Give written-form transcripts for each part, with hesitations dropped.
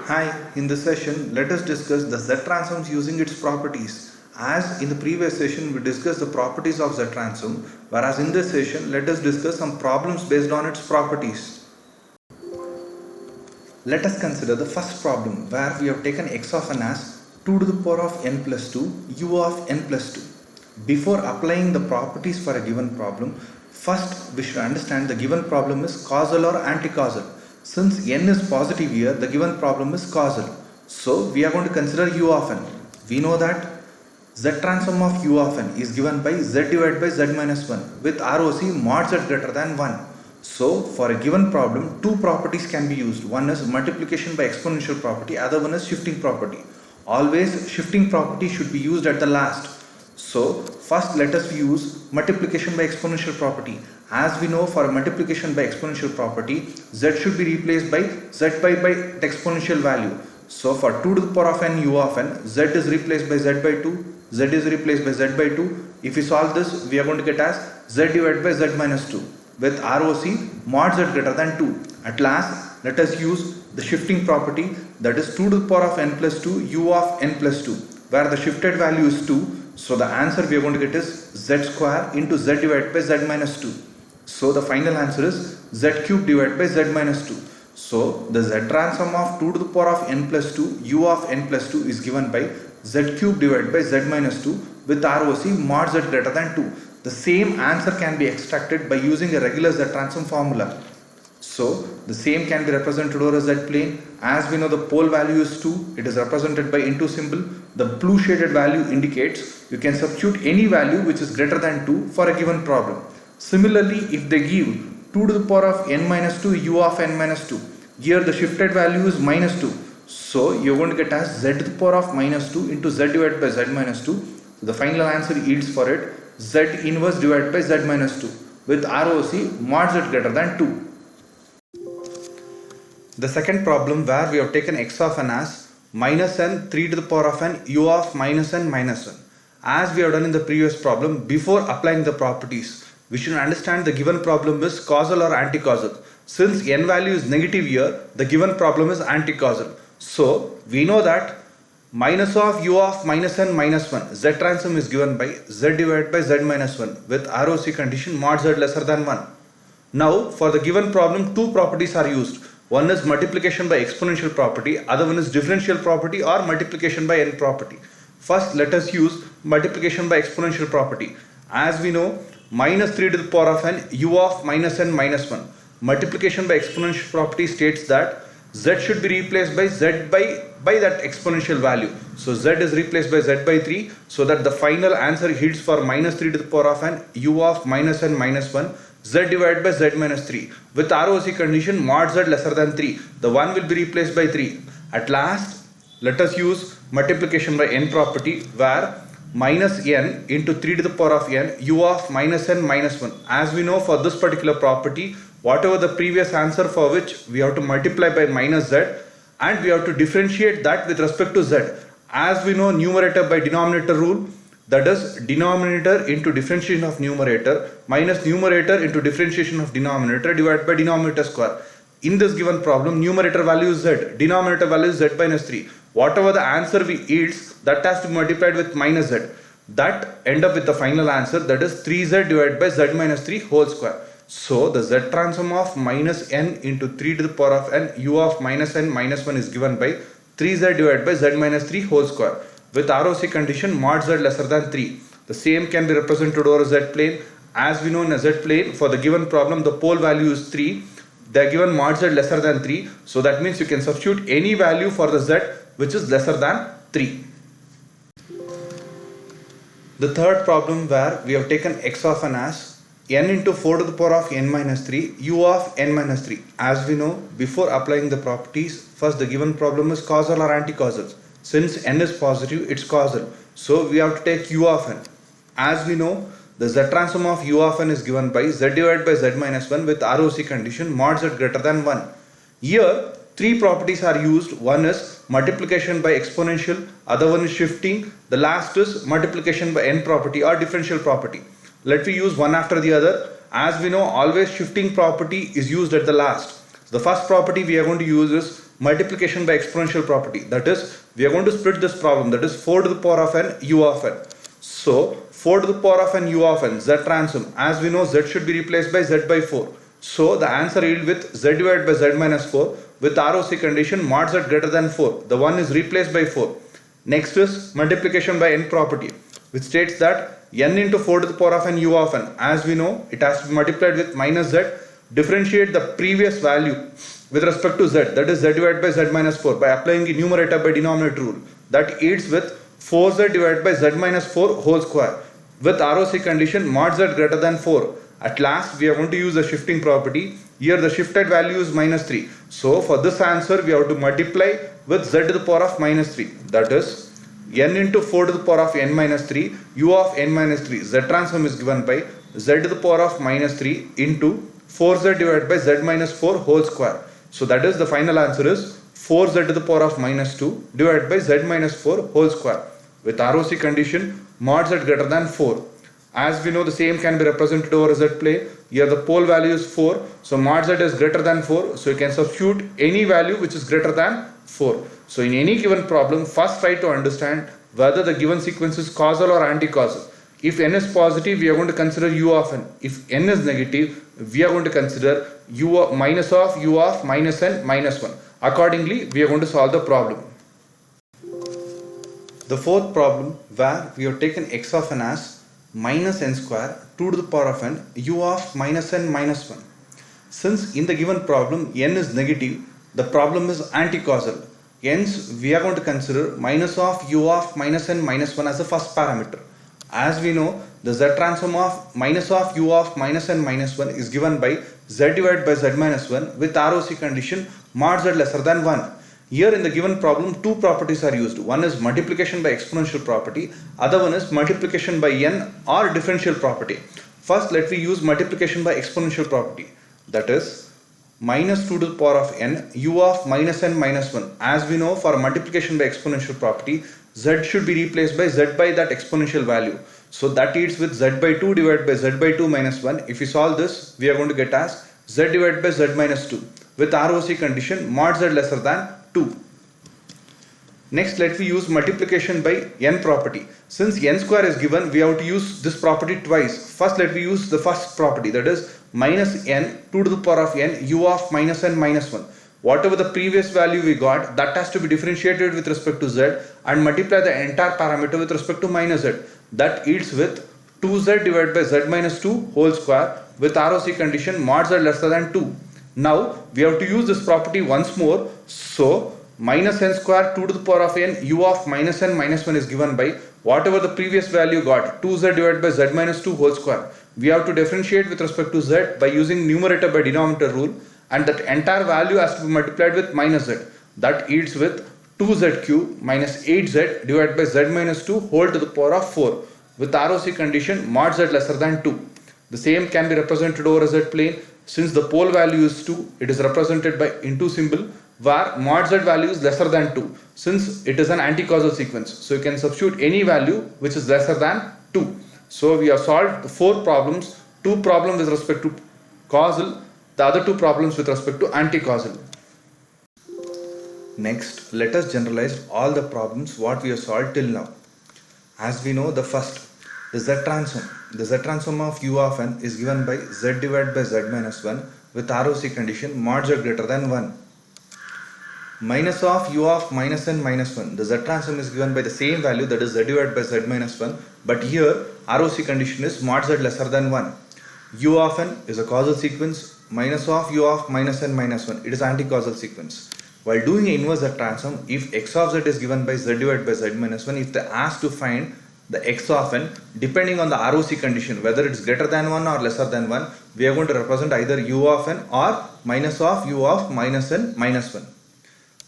Hi, in this session, let us discuss the Z transforms using its properties. As in the previous session, we discussed the properties of Z transform, whereas in this session, let us discuss some problems based on its properties. Let us consider the first problem where we have taken x of n as 2 to the power of n plus 2, u of n plus 2. Before applying the properties for a given problem, first we should understand the given problem is causal or anti-causal. Since n is positive here, the given problem is causal. So we are going to consider u of n. We know that z transform of u of n is given by z divided by z minus 1 with ROC mod z greater than 1. So for a given problem, two properties can be used. One is multiplication by exponential property, other one is shifting property. Always shifting property should be used at the last. So first let us use multiplication by exponential property. As we know, for a multiplication by exponential property, z should be replaced by z by the exponential value. So for 2 to the power of n u of n, z is replaced by z by 2, z is replaced by z by 2. If we solve this, we are going to get as z divided by z minus 2 with ROC mod z greater than 2. At last, let us use the shifting property, that is 2 to the power of n plus 2 u of n plus 2, where the shifted value is 2. So the answer we are going to get is z square into z divided by z minus 2. So the final answer is z cube divided by z minus 2. So the z transform of 2 to the power of n plus 2 u of n plus 2 is given by z cube divided by z minus 2 with ROC mod z greater than 2. The same answer can be extracted by using a regular z transform formula. So the same can be represented over a z plane. As we know, the pole value is 2. It is represented by into symbol. The blue shaded value indicates you can substitute any value which is greater than 2 for a given problem. Similarly, if they give 2 to the power of n minus 2 u of n minus 2, here the shifted value is minus 2. So you are going to get as z to the power of minus 2 into z divided by z minus 2. So the final answer yields for it z inverse divided by z minus 2 with ROC mod z greater than 2. The second problem where we have taken x of n as minus n 3 to the power of n u of minus n minus 1. As we have done in the previous problem, before applying the properties, we should understand the given problem is causal or anti-causal. Since n value is negative here, the given problem is anti-causal. So we know that minus of u of minus n minus 1, z transform is given by z divided by z minus 1 with ROC condition mod z lesser than 1. Now for the given problem, two properties are used. One is multiplication by exponential property, other one is differential property or multiplication by n property. First let us use multiplication by exponential property. As we know, minus 3 to the power of n u of minus n minus 1. Multiplication by exponential property states that z should be replaced by z by that exponential value. So z is replaced by z by 3, so that the final answer yields for minus 3 to the power of n u of minus n minus 1 z divided by z minus 3 with ROC condition mod z lesser than 3. The 1 will be replaced by 3. At last, let us use multiplication by n property, where minus n into 3 to the power of n u of minus n minus 1. As we know, for this particular property, whatever the previous answer for which we have to multiply by minus z and we have to differentiate that with respect to z. As we know, numerator by denominator rule, that is denominator into differentiation of numerator minus numerator into differentiation of denominator divided by denominator square. In this given problem, numerator value is z, denominator value is z minus 3. Whatever the answer we yields, that has to be multiplied with minus z. That end up with the final answer, that is 3z divided by z minus 3 whole square. So the z transform of minus n into 3 to the power of n u of minus n minus 1 is given by 3z divided by z minus 3 whole square with ROC condition mod z lesser than 3. The same can be represented over a z plane. As we know, in a z plane, for the given problem, the pole value is 3. They are given mod z lesser than 3. So that means you can substitute any value for the z which is lesser than 3. The third problem where we have taken x of n as n into 4 to the power of n minus 3 u of n minus 3. As we know, before applying the properties, first the given problem is causal or anti-causal. Since n is positive, it's causal. So we have to take u of n. As we know, the z transform of u of n is given by z divided by z minus 1 with ROC condition mod z greater than 1. Here, three properties are used. One is multiplication by exponential, other one is shifting, the last is multiplication by n property or differential property. Let me use one after the other. As we know, always shifting property is used at the last. The first property we are going to use is multiplication by exponential property. That is, we are going to split this problem, that is 4 to the power of n u of n. So 4 to the power of n u of n, z transform, as we know z should be replaced by z by 4. So the answer yield with z divided by z minus 4 with ROC condition mod z greater than 4. The 1 is replaced by 4. Next is multiplication by n property, which states that n into 4 to the power of n u of n, as we know, it has to be multiplied with minus z. Differentiate the previous value with respect to z, that is z divided by z minus 4, by applying the numerator by denominator rule. That yields with 4z divided by z minus 4 whole square with ROC condition mod z greater than 4. At last, we are going to use the shifting property. Here the shifted value is minus 3. So for this answer, we have to multiply with z to the power of minus 3. That is n into 4 to the power of n minus 3 u of n minus 3. Z transform is given by z to the power of minus 3 into 4z divided by z minus 4 whole square. So that is, the final answer is 4z to the power of minus 2 divided by z minus 4 whole square with ROC condition mod z greater than 4. As we know, the same can be represented over z plane. Here the pole value is 4, so mod z is greater than 4, so you can substitute any value which is greater than 4. So in any given problem, first try to understand whether the given sequence is causal or anti-causal. If n is positive, we are going to consider u of n. If n is negative, we are going to consider u of minus n minus 1. Accordingly, we are going to solve the problem. The fourth problem, where we have taken x of n as minus n square 2 to the power of n u of minus n minus 1. Since in the given problem n is negative, the problem is anti-causal. Hence, we are going to consider minus of u of minus n minus 1 as the first parameter. As we know, the z transform of minus of u of minus n minus 1 is given by z divided by z minus 1 with ROC condition mod z lesser than 1. Here in the given problem, two properties are used. One is multiplication by exponential property, other one is multiplication by n or differential property. First, let me use multiplication by exponential property. That is, minus 2 to the power of n u of minus n minus 1. As we know, for multiplication by exponential property, z should be replaced by z by that exponential value. So that yields with z by 2 divided by z by 2 minus 1. If we solve this, we are going to get as z divided by z minus 2 with ROC condition mod z lesser than 2. Next, let me use multiplication by n property. Since n square is given, we have to use this property twice. First, let me use the first property, that is minus n 2 to the power of n u of minus n minus 1. Whatever the previous value we got, that has to be differentiated with respect to z and multiply the entire parameter with respect to minus z. That yields with 2z divided by z minus 2 whole square with ROC condition mod z lesser than 2. Now we have to use this property once more. So minus n square 2 to the power of n u of minus n minus 1 is given by whatever the previous value got, 2z divided by z minus 2 whole square. We have to differentiate with respect to z by using numerator by denominator rule, and that entire value has to be multiplied with minus z. That yields with 2z cube minus 8z divided by z minus 2 whole to the power of 4 with ROC condition mod z lesser than 2. The same can be represented over a z plane. Since the pole value is 2, it is represented by into symbol, where mod z value is lesser than 2, since it is an anti-causal sequence. So you can substitute any value which is lesser than 2. So we have solved the 4 problems, 2 problems with respect to causal, the other 2 problems with respect to anti-causal. Next, let us generalize all the problems what we have solved till now. As we know, the first, the z transform. The z transform of u of n is given by z divided by z minus 1 with ROC condition mod z greater than 1. Minus of u of minus n minus 1. The z transform is given by the same value, that is z divided by z minus 1, but here ROC condition is mod z lesser than 1. U of n is a causal sequence. Minus of u of minus n minus 1, it is anti-causal sequence. While doing an inverse z transform, if x of z is given by z divided by z minus 1, if they ask to find the x of n, depending on the ROC condition, whether it is greater than 1 or lesser than 1, we are going to represent either u of n or minus of u of minus n minus 1.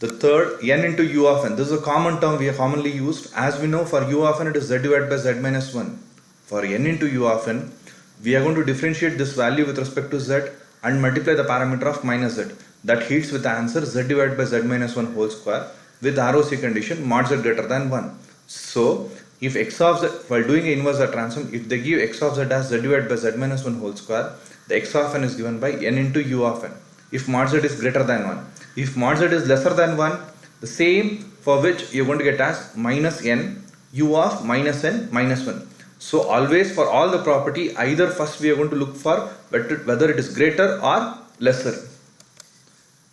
The third, n into u of n. This is a common term we have commonly used. As we know, for u of n, it is z divided by z minus 1. For n into u of n, we are going to differentiate this value with respect to z and multiply the parameter of minus z. That yields with the answer z divided by z minus 1 whole square with ROC condition mod z greater than 1. So, if x of z, while doing an inverse z transform, if they give x of z as z divided by z minus 1 whole square, the x of n is given by n into u of n if mod z is greater than 1. If mod z is lesser than 1, the same for which you're going to get as minus n u of minus n minus 1. So always for all the property, either first we are going to look for whether it is greater or lesser.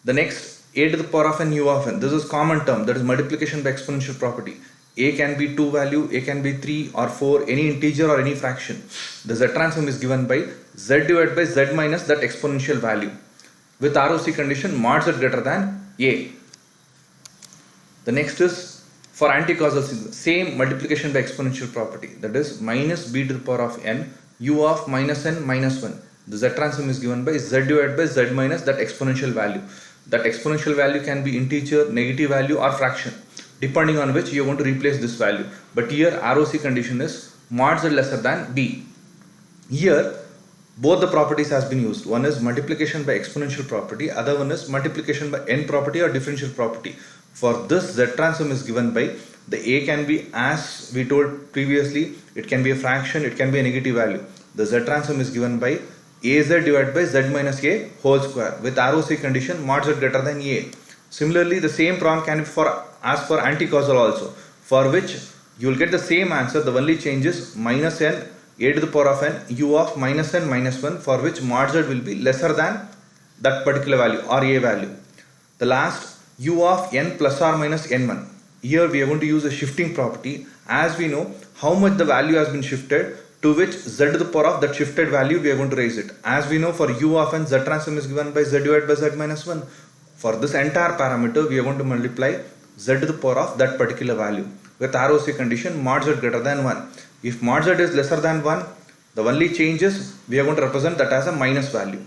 The next, a to the power of n u of n. This is common term, that is multiplication by exponential property. A can be 2 value, a can be 3 or 4, any integer or any fraction. The z transform is given by z divided by z minus that exponential value. With ROC condition, mod z greater than a. The next is for anti-causal sigma, same multiplication by exponential property, that is minus b to the power of n u of minus n minus 1. The z transform is given by z divided by z minus that exponential value. That exponential value can be integer, negative value or fraction, depending on which you are going to replace this value. But here ROC condition is mod z lesser than b. Here both the properties has been used. One is multiplication by exponential property, other one is multiplication by n property or differential property. For this, z transform is given by the a can be, as we told previously, it can be a fraction, it can be a negative value. The z transform is given by az divided by z minus a whole square. With ROC condition, mod z greater than a. Similarly, the same problem can be as for anti-causal also, for which you will get the same answer. The only change is minus n a to the power of n u of minus n minus 1, for which mod z will be lesser than that particular value or a value. The last, u of n plus or minus n1. Here we are going to use a shifting property, as we know how much the value has been shifted, to which z to the power of that shifted value we are going to raise it. As we know, for u of n, z transform is given by z divided by z minus 1. For this entire parameter, we are going to multiply z to the power of that particular value. With ROC condition, mod z greater than 1. If mod z is lesser than 1, the only change is we are going to represent that as a minus value.